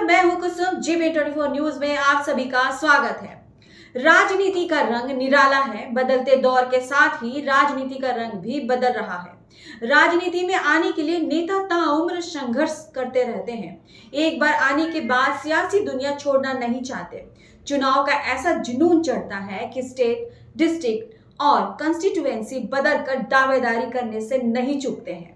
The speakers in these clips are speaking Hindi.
मैं हूं कुसुम। GB24 न्यूज में आप सभी का स्वागत है। राजनीति का रंग निराला है। बदलते दौर के साथ ही राजनीति का रंग भी बदल रहा है। राजनीति में आने के लिए नेता ताउम्र संघर्ष करते रहते हैं। एक बार आने के बाद सियासी दुनिया छोड़ना नहीं चाहते। चुनाव का ऐसा जुनून चढ़ता है कि स्टेट, डिस्ट्रिक्ट और कंस्टिट्यूएंसी बदलकर दावेदारी करने से नहीं चूकते हैं।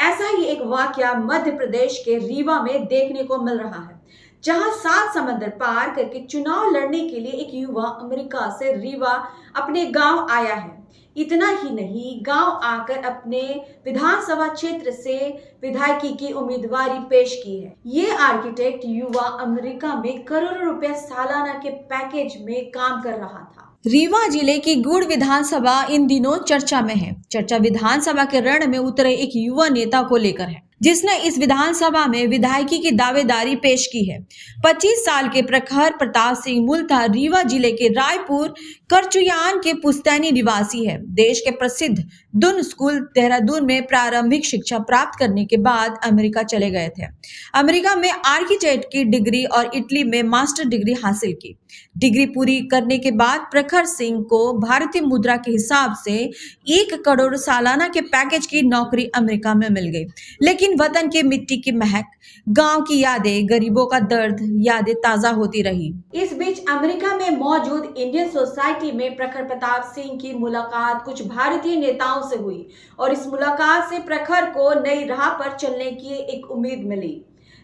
ऐसा ही एक वाकया मध्य प्रदेश के रीवा में देखने को मिल रहा है, जहां 7 समंदर पार करके चुनाव लड़ने के लिए एक युवा अमेरिका से रीवा अपने गांव आया है। इतना ही नहीं, गांव आकर अपने विधानसभा क्षेत्र से विधायकी की उम्मीदवारी पेश की है। ये आर्किटेक्ट युवा अमेरिका में करोड़ों रुपए सालाना के पैकेज में काम कर रहा था। रीवा जिले की गुड़ विधानसभा इन दिनों चर्चा में है। चर्चा विधानसभा के रण में उतरे एक युवा नेता को लेकर है, जिसने इस विधानसभा में विधायकी की दावेदारी पेश की है। 25 साल के प्रखर प्रताप सिंह मूलतः रीवा जिले के रायपुर करचुयान के पुस्तैनी निवासी है। देश के प्रसिद्ध दुन स्कूल देहरादून में प्रारंभिक शिक्षा प्राप्त करने के बाद अमेरिका चले गए थे। अमेरिका में आर्किटेक्ट की डिग्री और इटली में मास्टर डिग्री हासिल की। डिग्री पूरी करने के बाद प्रखर सिंह को भारतीय मुद्रा के हिसाब से 1 करोड़ सालाना के पैकेज की नौकरी अमेरिका में मिल गई। लेकिन वतन के मिट्टी की महक, गांव की यादें, गरीबों का दर्द, यादें ताजा होती रही। इस बीच अमेरिका में मौजूद इंडियन सोसाइटी में प्रखर प्रताप सिंह की मुलाकात कुछ भारतीय नेताओं से हुई और इस मुलाकात से प्रखर को नई राह पर चलने की एक उम्मीद मिली।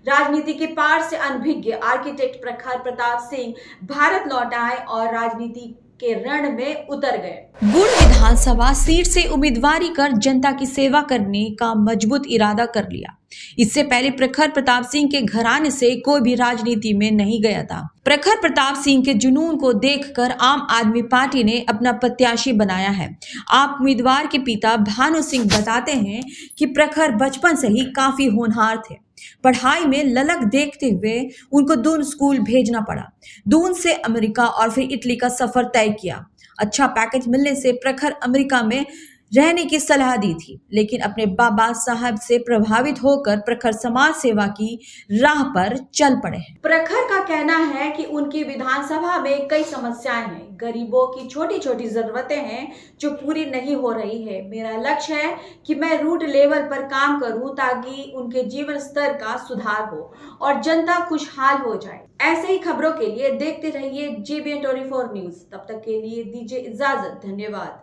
राजनीति के पार से अनभिज्ञ आर्किटेक्ट प्रखर प्रताप सिंह भारत लौट आए और राजनीति के रण में उतर गए। गुड़ विधानसभा सीट से उम्मीदवारी कर जनता की सेवा करने का मजबूत इरादा कर लिया। इससे पहले प्रखर प्रताप सिंह के घराने से कोई भी राजनीति में नहीं गया था। प्रखर प्रताप सिंह के जुनून को देखकर आम आदमी पार्टी ने अपना प्रत्याशी बनाया है। आप उम्मीदवार के पिता भानु सिंह बताते हैं कि प्रखर बचपन से ही काफी होनहार थे। पढ़ाई में ललक देखते हुए उनको दून स्कूल भेजना पड़ा। दून से अमेरिका और फिर इटली का सफर तय किया। अच्छा पैकेज मिलने से प्रखर अमेरिका में रहने की सलाह दी थी, लेकिन अपने बाबा साहब से प्रभावित होकर प्रखर समाज सेवा की राह पर चल पड़े हैं। प्रखर का कहना है कि उनकी विधानसभा में कई समस्याएं हैं, गरीबों की छोटी छोटी जरूरतें हैं जो पूरी नहीं हो रही है। मेरा लक्ष्य है कि मैं रूट लेवल पर काम करूं ताकि उनके जीवन स्तर का सुधार हो और जनता खुशहाल हो जाए। ऐसे ही खबरों के लिए देखते रहिए GB24 न्यूज। तब तक के लिए दीजिए इजाजत। धन्यवाद।